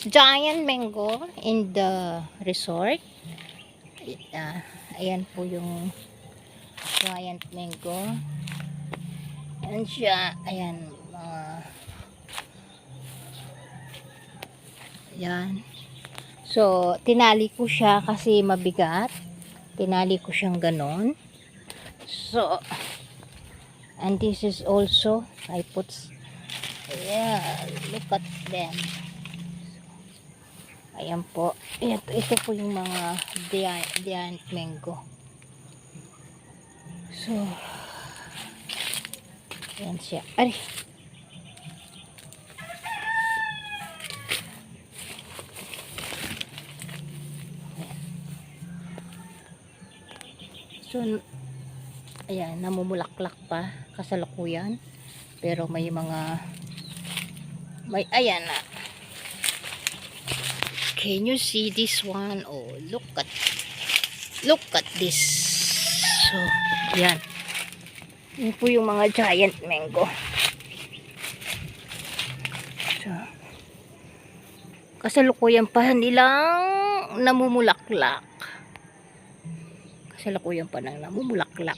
giant mango in the resort. Ayan po yung giant mango. Ayan siya. Ayan. Ayan. So, tinali ko siya kasi mabigat. Tinali ko siyang ganon. So, and this is also, I put, yeah, look at them. Ayan po. Ito po yung mga giant mango. So, ayan siya. Ay! So, ayan, namumulaklak pa kasalukuyan. Pero may ayan na. Can you see this one? Oh, look at this. So, yan. Yan po yung mga giant mango. So, kasalukuyan pa nilang namumulaklak. Kasalukuyan pa nang namumulaklak.